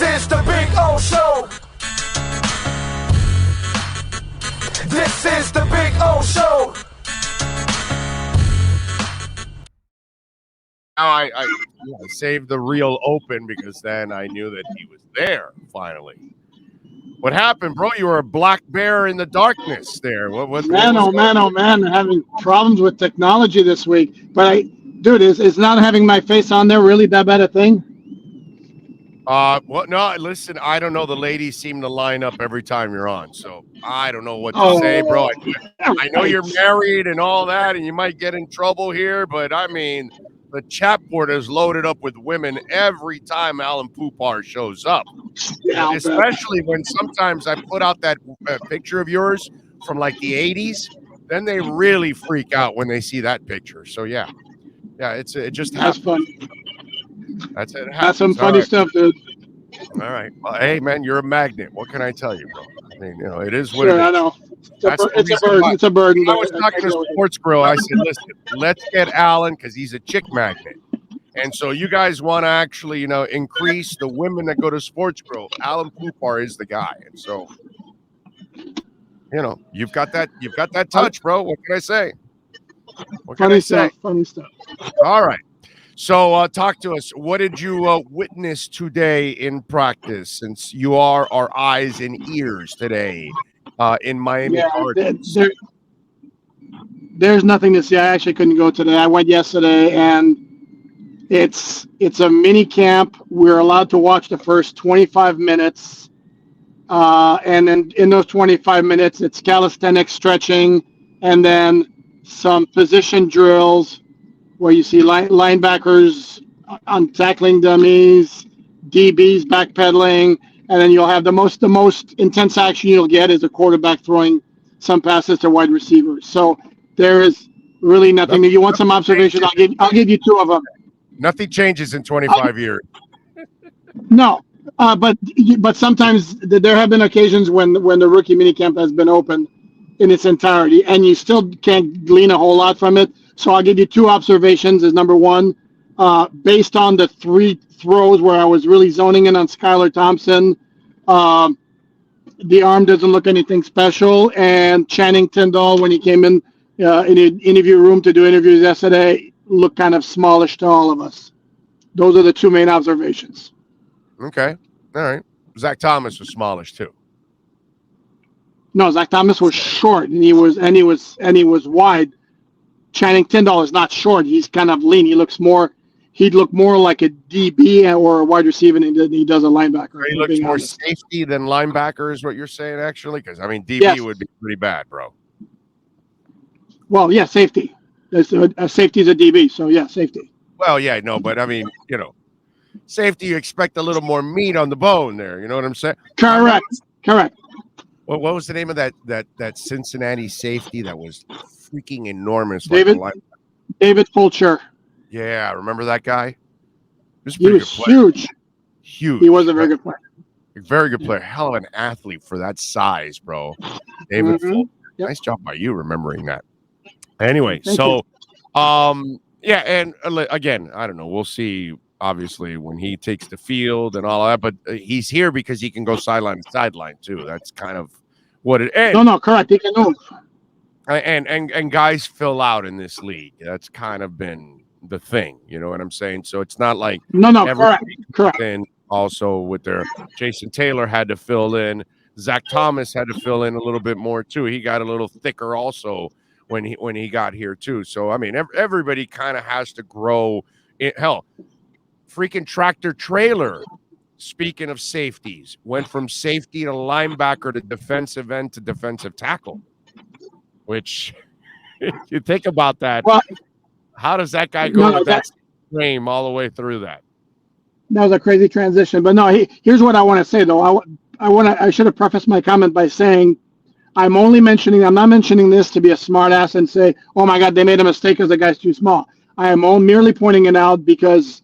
is the Big O Show. This is the Big O Show. Now I saved the reel open because then I knew that he was there finally. What happened, bro? You were a black bear in the darkness there. What man, oh man, having problems with technology this week. But dude, is not having my face on there really that bad a thing? Well, no, listen, I don't know. The ladies seem to line up every time you're on, so I don't know what to say, bro. I know you're married and all that, and you might get in trouble here, but I mean, the chat board is loaded up with women every time Alain Poupart shows up. Yeah, especially when sometimes I put out that picture of yours from like the 80s, then they really freak out when they see that picture. So yeah, it just happens. That's fun. That's it. That's some funny stuff, dude. All right. Well, hey, man, you're a magnet. What can I tell you, bro? I mean, it is what sure, it is. I know. It's a burden. It's a burden. I was talking to Sports Grill. I said, listen, let's get Alain because he's a chick magnet. And so you guys want to actually, increase the women that go to Sports Grill. Alain Poupart is the guy. And so, you've got that touch, bro. What can I say? Funny stuff. All right. So talk to us. What did you witness today in practice, since you are our eyes and ears today in Miami Gardens? There's nothing to see. I actually couldn't go today. I went yesterday, and it's a mini camp. We're allowed to watch the first 25 minutes. And then in those 25 minutes, it's calisthenics, stretching, and then some position drills where you see linebackers on tackling dummies, DBs backpedaling, and then you'll have the most intense action you'll get is a quarterback throwing some passes to wide receivers. So there is really nothing. You want some observations? I'll give you two of them. Nothing changes in 25 years. No, but sometimes there have been occasions when the rookie minicamp has been open in its entirety, and you still can't glean a whole lot from it. So I'll give you two observations. Is number one, based on the three throws where I was really zoning in on Skylar Thompson, the arm doesn't look anything special. And Channing Tindall, when he came in the interview room to do interviews yesterday, looked kind of smallish to all of us. Those are the two main observations. Okay, all right. Zach Thomas was smallish too. No, Zach Thomas was short, and he was wide. Channing Tindall is not short. He's kind of lean. He'd look more like a DB or a wide receiver than he does a linebacker. He looks more safety than linebacker is what you're saying, actually? Because, I mean, DB would be pretty bad, bro. Well, yeah, safety. Safety is a DB, so yeah, safety. Well, yeah, no, but I mean, safety, you expect a little more meat on the bone there. You know what I'm saying? Correct. What was the name of that Cincinnati safety that was freaking enormous? David Fulcher. Yeah, remember that guy? He was huge. Huge. He was a very good player. Very good player. Hell of an athlete for that size, bro. David Fulcher. Yep. Nice job by you remembering that. Anyway, and again, I don't know. We'll see, obviously, when he takes the field and all that, but he's here because he can go sideline to sideline, too. That's kind of what it is. No, correct. He can move. And guys fill out in this league. That's kind of been the thing. You know what I'm saying? So it's not like correct. And also with their Jason Taylor had to fill in. Zach Thomas had to fill in a little bit more, too. He got a little thicker also when he got here, too. So, I mean, everybody kind of has to grow. Hell, freaking tractor trailer, speaking of safeties, went from safety to linebacker to defensive end to defensive tackle, which you think about that. Well, how does that guy go with that frame all the way through that? That was a crazy transition. But no, here's what I want to say, though. I should have prefaced my comment by saying I'm not mentioning this to be a smartass and say, oh my God, they made a mistake because the guy's too small. I am merely pointing it out because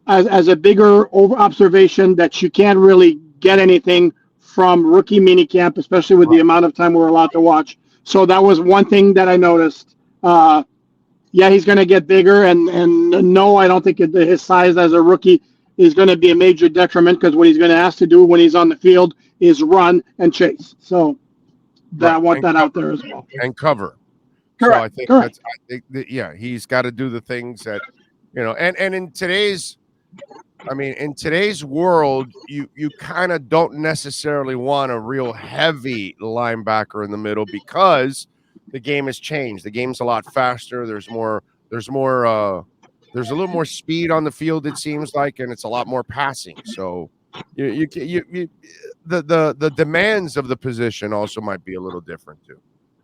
as a bigger observation that you can't really get anything from rookie minicamp, especially with the amount of time we're allowed to watch. So that was one thing that I noticed. He's going to get bigger, and no, I don't think his size as a rookie is going to be a major detriment because what he's going to ask to do when he's on the field is run and chase. So I want that out there as well. And cover. Correct. So I think Correct. He's got to do the things that, and in today's world, you kind of don't necessarily want a real heavy linebacker in the middle because the game has changed. The game's a lot faster. There's a little more speed on the field, it seems like, and it's a lot more passing. So the demands of the position also might be a little different too.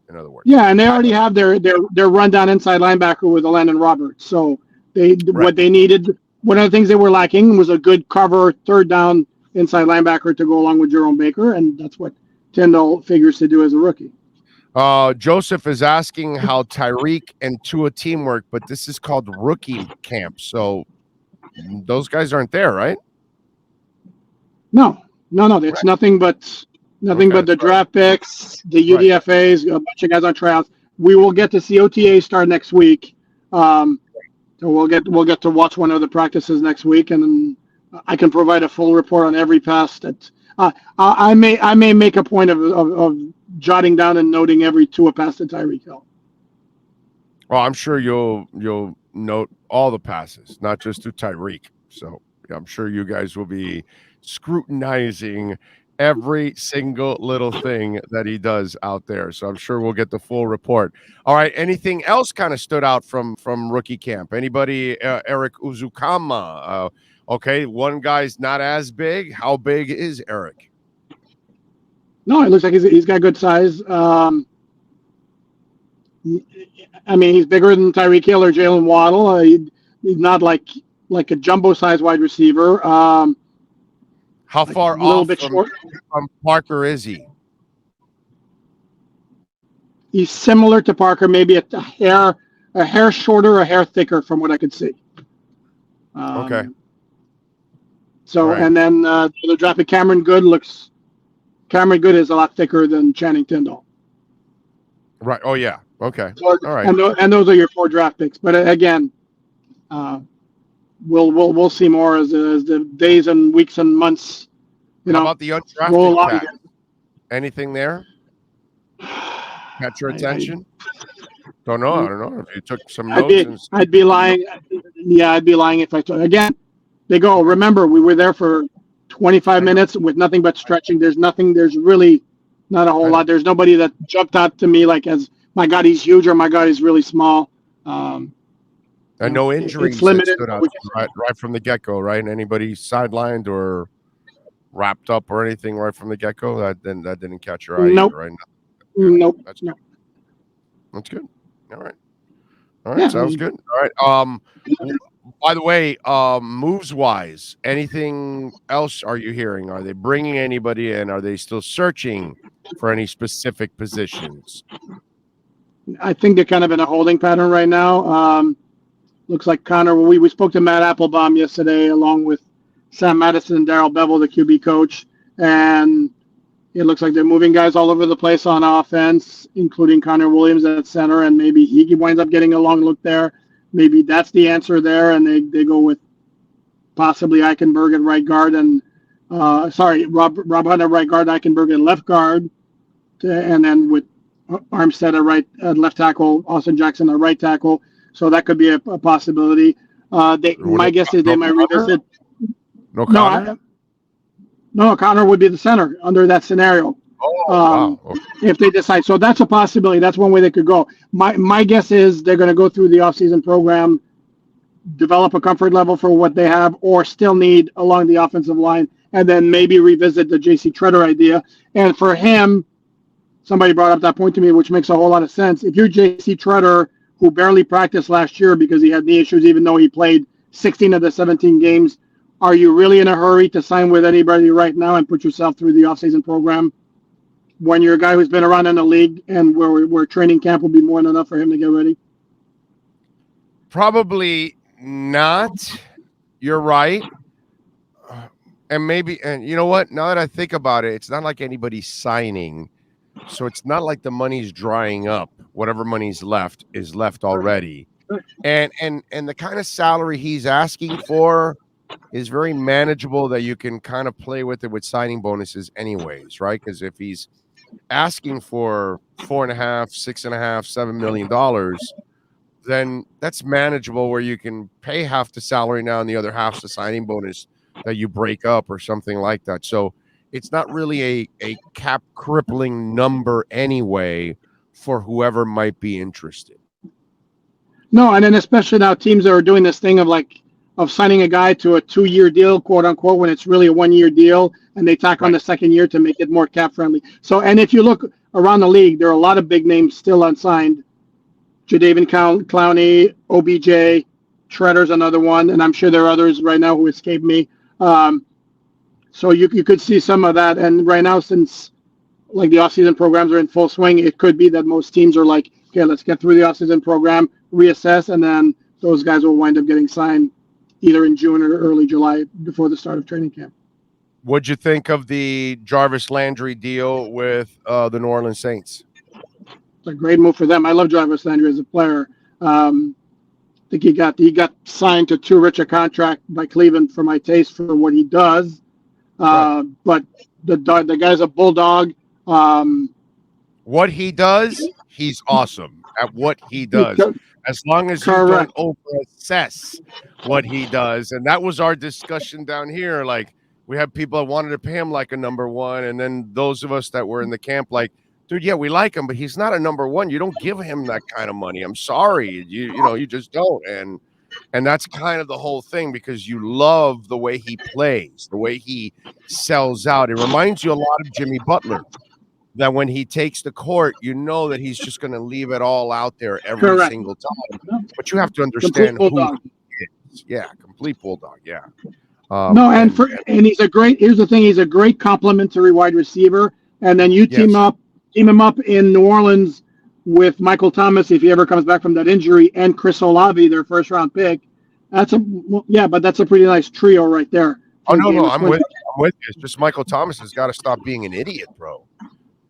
In other words, yeah, and they already have their rundown inside linebacker with Alain Roberts. So what they needed, one of the things they were lacking was a good cover third down inside linebacker to go along with Jerome Baker, and that's what Tyndall figures to do as a rookie. Joseph is asking how Tyreek and Tua teamwork, but this is called rookie camp, so those guys aren't there, right? No. It's nothing but the draft picks, the UDFAs, a bunch of guys on tryouts. We will get to see OTA start next week. So we'll get to watch one of the practices next week, and then I can provide a full report on every pass that I may make a point of jotting down and noting every Tua pass to Tyreek Hill. Well, I'm sure you'll note all the passes, not just to Tyreek. So I'm sure you guys will be scrutinizing every single little thing that he does out there. So I'm sure we'll get the full report. All right. Anything else kind of stood out from rookie camp? Anybody? Eric Uzukama. Okay. One guy's not as big. How big is Eric? No, it looks like he's got good size. He's bigger than Tyreek Hill or Jalen Waddle. He's not like a jumbo size wide receiver. How far off from Parker is he? He's similar to Parker, maybe a hair shorter, a hair thicker from what I could see. Okay. So, right. And then the drafted Cameron Good is a lot thicker than Channing Tindall. Right. Oh yeah. Okay. So, all right. And those are your 4 draft picks. But again, we'll see more as the days and weeks and months. How about the undrafted pack? Anything there? Catch your attention? I don't know if you took some notes. I'd be lying. Yeah, I'd be lying if I took. Again, they go. Remember, we were there for 25 minutes with nothing but stretching. There's really not a whole lot. There's nobody that jumped out to me like as my God, he's huge or my God, he's really small. And no injuries that stood out right from the get-go, right? Anybody sidelined or wrapped up or anything right from the get-go? That didn't catch your eye Nope. Either, right? Nope. That's good. All right. Sounds good. All right. By the way, moves-wise, anything else are you hearing? Are they bringing anybody in? Are they still searching for any specific positions? I think they're kind of in a holding pattern right now. Looks like Connor. We spoke to Matt Applebaum yesterday, along with Sam Madison and Darrell Bevel, the QB coach, and it looks like they're moving guys all over the place on offense, including Connor Williams at center, and maybe he winds up getting a long look there. Maybe that's the answer there, and they go with possibly Eichenberg at right guard and Rob Hunter right guard, Eichenberg at left guard, and then with Armstead at left tackle, Austin Jackson at right tackle. So that could be a possibility. My guess is they might revisit. No Connor? No, Connor would be the center under that scenario. Wow. Okay. If they decide. So that's a possibility. That's one way they could go. My guess is they're going to go through the offseason program, develop a comfort level for what they have or still need along the offensive line, and then maybe revisit the J.C. Treader idea. And for him, somebody brought up that point to me, which makes a whole lot of sense. If you're J.C. Treader, who barely practiced last year because he had knee issues, even though he played 16 of the 17 games, are you really in a hurry to sign with anybody right now and put yourself through the offseason program when you're a guy who's been around in the league and where training camp will be more than enough for him to get ready? Probably not. You're right. And you know what? Now that I think about it, it's not like anybody's signing. So it's not like the money's drying up. Whatever money's left is left already. And the kind of salary he's asking for, is very manageable that you can kind of play with it with signing bonuses anyways, right? Because if he's asking for 4.5, 6.5, $7 million, then that's manageable where you can pay half the salary now and the other half's the signing bonus that you break up or something like that. So it's not really a cap crippling number anyway for whoever might be interested. No, and then especially now teams that are doing this thing of signing a guy to a 2-year deal, quote unquote, when it's really a 1-year deal, and they tack on the second year to make it more cap friendly. So, and if you look around the league, there are a lot of big names still unsigned. Jadeveon Clowney, OBJ, Shredder's another one, and I'm sure there are others right now who escape me. So you could see some of that. And right now, since like the offseason programs are in full swing, it could be that most teams are like, okay, let's get through the offseason program, reassess, and then those guys will wind up getting signed either in June or early July before the start of training camp. What'd you think of the Jarvis Landry deal with the New Orleans Saints? It's a great move for them. I love Jarvis Landry as a player. I think he got signed to too rich a contract by Cleveland for my taste for what he does. But the guy's a bulldog. What he does, he's awesome at what he does. As long as you don't over-assess what he does. And that was our discussion down here. Like, we had people that wanted to pay him like a number one. And then those of us that were in the camp, like, dude, yeah, we like him, but he's not a number one. You don't give him that kind of money. I'm sorry. You just don't. And that's kind of the whole thing, because you love the way he plays, the way he sells out. It reminds you a lot of Jimmy Butler, that when he takes the court, you know that he's just going to leave it all out there every single time. But you have to understand who he is. Yeah, complete bulldog. Yeah. And he's a great. Here's the thing: he's a great complementary wide receiver. And then you team him up in New Orleans with Michael Thomas if he ever comes back from that injury, and Chris Olave, their first round pick. That's a pretty nice trio right there. Oh no, I'm with you. It's just Michael Thomas has got to stop being an idiot, bro.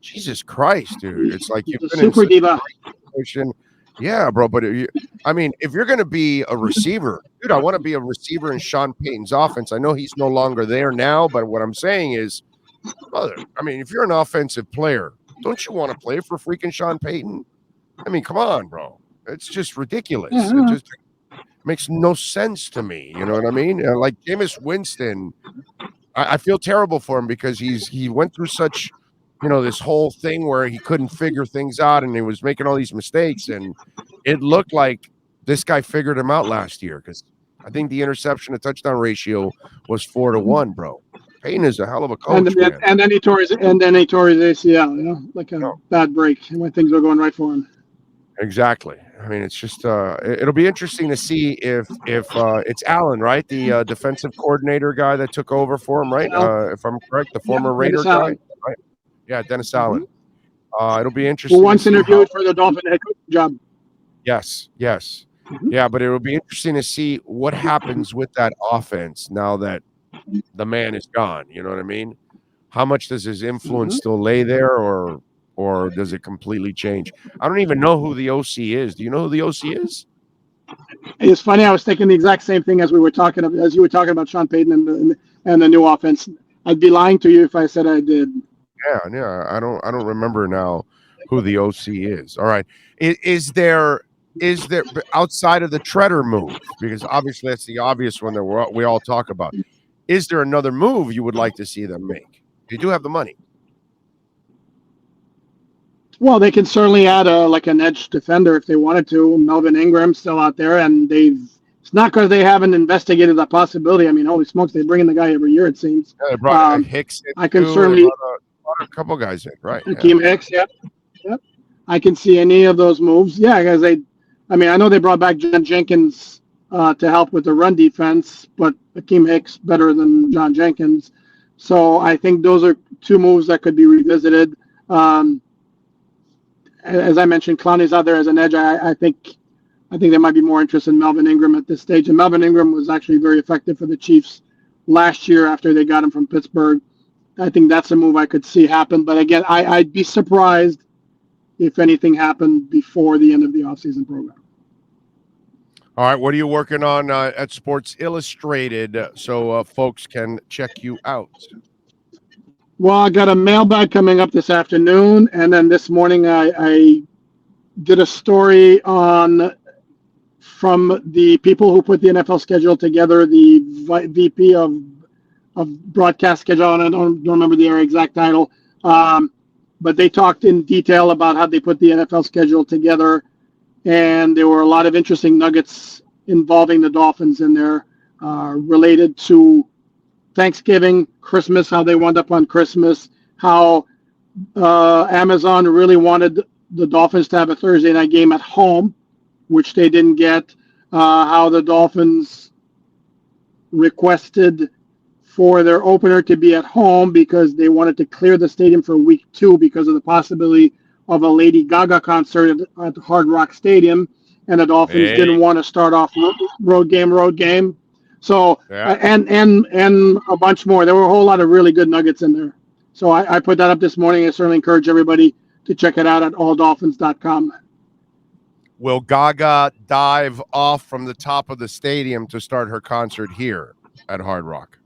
Jesus Christ, dude! It's like you've been super diva. Yeah, bro. But if you're going to be a receiver, dude, I want to be a receiver in Sean Payton's offense. I know he's no longer there now, but what I'm saying is, brother, if you're an offensive player, don't you want to play for freaking Sean Payton? Come on, bro. It's just ridiculous. It just makes no sense to me. You know what I mean? Like Jameis Winston, I feel terrible for him because he went through such, this whole thing where he couldn't figure things out and he was making all these mistakes. And it looked like this guy figured him out last year, because I think the interception to touchdown ratio was 4-1, bro. Payton is a hell of a coach, and then he tore his ACL, like a bad break when things were going right for him. Exactly. It's just it'll be interesting to see if it's Alain, right? The defensive coordinator guy that took over for him, right? If I'm correct, the former Raider guy, right? Yeah, Dennis Allen. It'll be interesting. Who once interviewed for the Dolphin head coach job. Yes. Yeah, but it will be interesting to see what happens with that offense now that the man is gone. You know what I mean? How much does his influence still lay there, or does it completely change? I don't even know who the OC is. Do you know who the OC is? It's funny. I was thinking the exact same thing as you were talking about Sean Payton and the new offense. I'd be lying to you if I said I did. Yeah. I don't remember now who the OC is. All right. Is there outside of the Treader move, because obviously that's the obvious one that we all talk about, is there another move you would like to see them make? They do have the money. Well, they can certainly add an edge defender if they wanted to. Melvin Ingram's still out there, and it's not because they haven't investigated that possibility. Holy smokes, they bring in the guy every year, it seems. Yeah, they brought Hicks in. I can certainly brought a couple guys in, right? Hakeem Hicks, yep. I can see any of those moves. Yeah, because I know they brought back John Jenkins to help with the run defense, but Hakeem Hicks better than John Jenkins. So I think those are two moves that could be revisited. As I mentioned, Clowney's out there as an edge. I think there might be more interest in Melvin Ingram at this stage. And Melvin Ingram was actually very effective for the Chiefs last year after they got him from Pittsburgh. I think that's a move I could see happen. But again, I'd be surprised if anything happened before the end of the offseason program. All right, what are you working on at Sports Illustrated so folks can check you out? Well, I got a mailbag coming up this afternoon, and then this morning I did a story from the people who put the NFL schedule together, the VP of broadcast schedule, and I don't remember the exact title, but they talked in detail about how they put the NFL schedule together, and there were a lot of interesting nuggets involving the Dolphins in there, related to Thanksgiving, Christmas, how they wound up on Christmas, how Amazon really wanted the Dolphins to have a Thursday night game at home, which they didn't get, how the Dolphins requested for their opener to be at home because they wanted to clear the stadium for week 2 because of the possibility of a Lady Gaga concert at the Hard Rock Stadium, and the Dolphins didn't want to start off road game. So and a bunch more. There were a whole lot of really good nuggets in there. So I put that up this morning. I certainly encourage everybody to check it out at alldolphins.com. Will Gaga dive off from the top of the stadium to start her concert here at Hard Rock?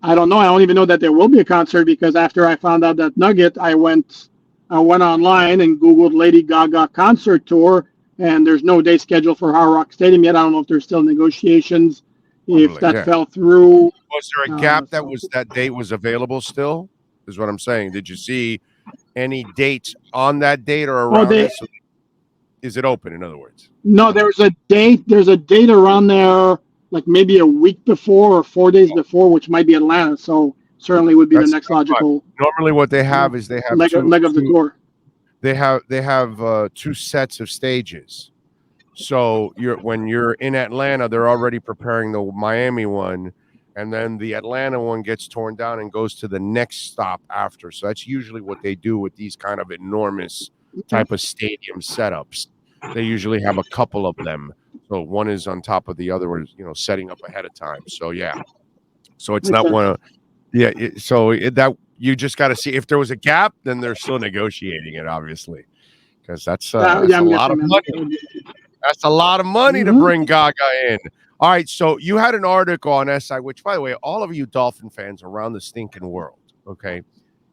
I don't know. I don't even know that there will be a concert because after I found out that nugget, I went online and Googled Lady Gaga concert tour, and there's no date scheduled for Hard Rock Stadium yet. I don't know if there's still negotiations. If that fell through. Was there a gap that date was available still? Is what I'm saying. Did you see any dates on that date or around it? So is it open, in other words? No, there's a date. There's a date around there, like maybe a week before or 4 days before, which might be Atlanta. So certainly would be the next logical. Normally, what they have is they have leg of the tour. They have 2 sets of stages. So when you're in Atlanta, they're already preparing the Miami one, and then the Atlanta one gets torn down and goes to the next stop after. So that's usually what they do with these kind of enormous type of stadium setups. They usually have a couple of them. So one is on top of the other one, setting up ahead of time. So so it's not one of that you just got to see if there was a gap, then they're still negotiating it, obviously, because that's a lot of money. That's a lot of money to bring Gaga in. All right, so you had an article on SI, which, by the way, all of you Dolphin fans around the stinking world, okay,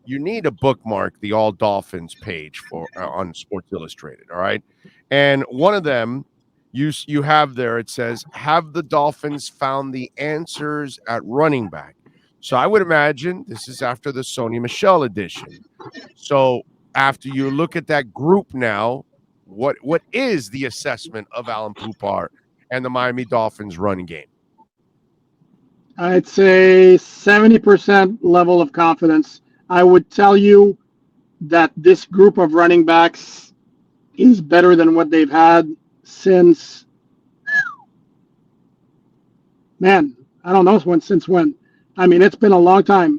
you need to bookmark the All Dolphins page on Sports Illustrated, all right? And one of them, you have there, it says, have the Dolphins found the answers at running back? So I would imagine this is after the Sony Michel edition. So after you look at that group now, what is the assessment of Alain Poupart and the Miami Dolphins running game? I'd say 70% level of confidence. I would tell you that this group of running backs is better than what they've had since, I don't know since when. I mean, it's been a long time.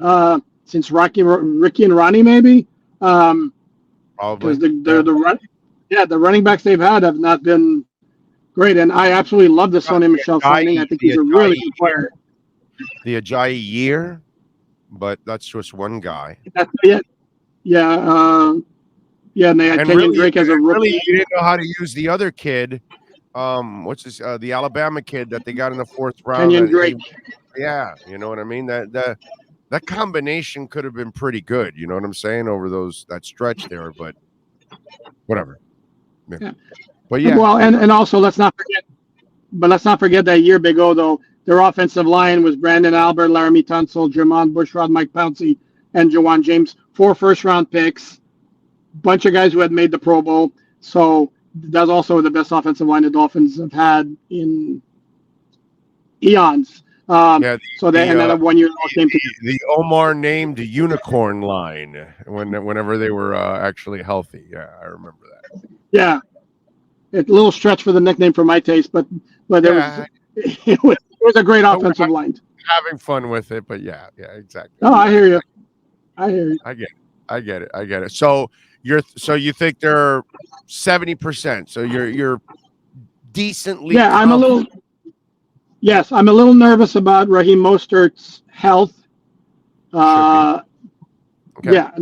Since Ricky and Ronnie, maybe. Probably. The running backs they've had have not been great, and I absolutely love the Sony Michel signing. I think he's a really good player. The Ajayi year, but that's just one guy. And they had Kenyon Drake as a rookie. Really, you didn't know how to use the other kid. What's this? The Alabama kid that they got in the 4th round. Kenyon Drake. You know what I mean. That combination could have been pretty good. You know what I'm saying, over that stretch there, but whatever. Yeah. But well, and also let's not forget that year Big O, though, their offensive line was Brandon Albert, Laramie Tunsil, Jermon Bushrod, Mike Pouncey, and Jawan James. 4 first-round picks, bunch of guys who had made the Pro Bowl. So that's also the best offensive line the Dolphins have had in eons. So they and then a 1 year came to the Omar named unicorn line whenever they were actually healthy. Yeah, I remember that. Yeah, it's a little stretch for the nickname for my taste, but it was a great offensive line. Having fun with it, but yeah, exactly. Oh, I hear you. I get it. So you think they're 70%? So you're decently. Yeah, confident. I'm a little nervous about Raheem Mostert's health. Okay. Yeah,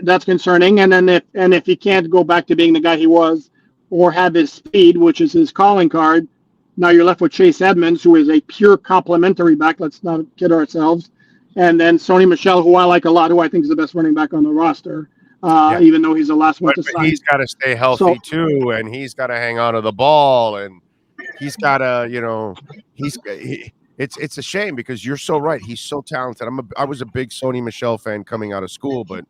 that's concerning. And then if he can't go back to being the guy he was or have his speed, which is his calling card. Now you're left with Chase Edmonds, who is a pure complementary back. Let's not kid ourselves. And then Sony Michel, who I like a lot, who I think is the best running back on the roster, even though he's the last one to But sign. he's got to stay healthy too, and he's got to hang on to the ball, and he's got to, it's a shame because you're so right. He's so talented. I was a big Sony Michel fan coming out of school, but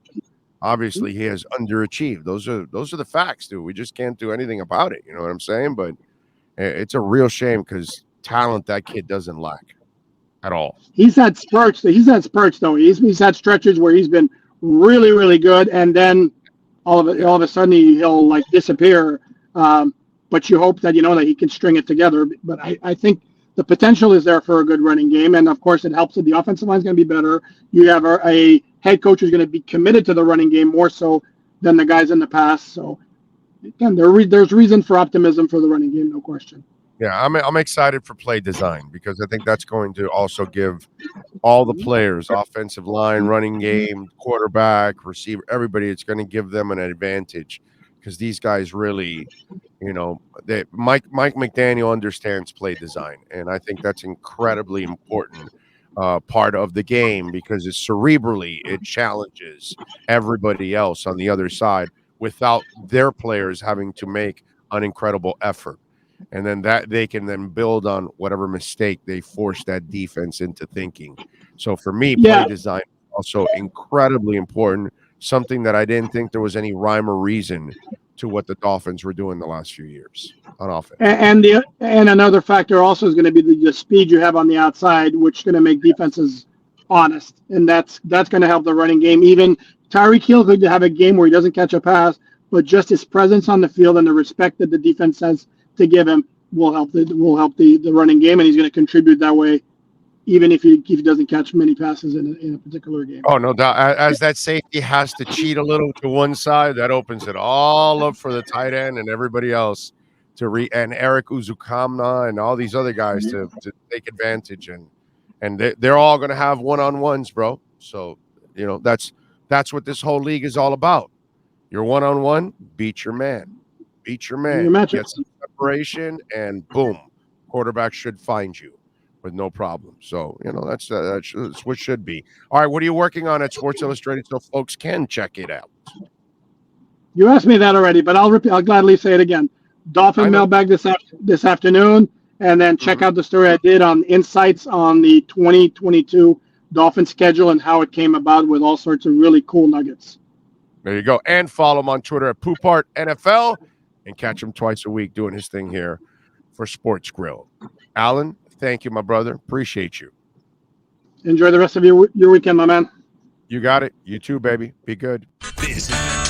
obviously he has underachieved. Those are the facts, dude. We just can't do anything about it. You know what I'm saying? But it's a real shame because talent that kid doesn't lack at all. He's had spurts. He's though. He's had stretches where he's been really, really good, and then all of a sudden he'll like disappear. But you hope that that he can string it together. But I think the potential is there for a good running game, and of course it helps that the offensive line is going to be better. You have a head coach who's going to be committed to the running game more so than the guys in the past. So again, there's reason for optimism for the running game, no question. Yeah, I'm excited for play design because I think that's going to also give all the players, offensive line, running game, quarterback, receiver, everybody, it's going to give them an advantage because these guys really, Mike McDaniel understands play design, and I think that's incredibly important part of the game because it's cerebrally, it challenges everybody else on the other side without their players having to make an incredible effort. And then that they can then build on whatever mistake they force that defense into thinking. So for me, play design is also incredibly important, something that I didn't think there was any rhyme or reason to what the Dolphins were doing the last few years on offense. And another factor also is going to be the speed you have on the outside, which is going to make defenses honest. And that's going to help the running game. Even Tyreek Hill could have a game where he doesn't catch a pass, but just his presence on the field and the respect that the defense has to give him will help the running game, and he's going to contribute that way, even if he doesn't catch many passes in a particular game. Oh, no doubt. As that safety has to cheat a little to one side, that opens it all up for the tight end and everybody else and Eric Uzukamna and all these other guys to take advantage, and they're all going to have one-on-ones, bro. So that's what this whole league is all about. You're one-on-one, beat your man. Beat your man, get some separation, and boom, quarterback should find you with no problem. So, that's what should be. All right, what are you working on at Sports Illustrated so folks can check it out? You asked me that already, but I'll gladly say it again. Dolphin mailbag this afternoon, and then check out the story I did on insights on the 2022 Dolphin schedule and how it came about with all sorts of really cool nuggets. There you go. And follow him on Twitter at Poupart NFL. And catch him twice a week doing his thing here for Sports Grill. Alain, thank you, my brother. Appreciate you. Enjoy the rest of your weekend, my man. You got it. You too, baby. Be good. This is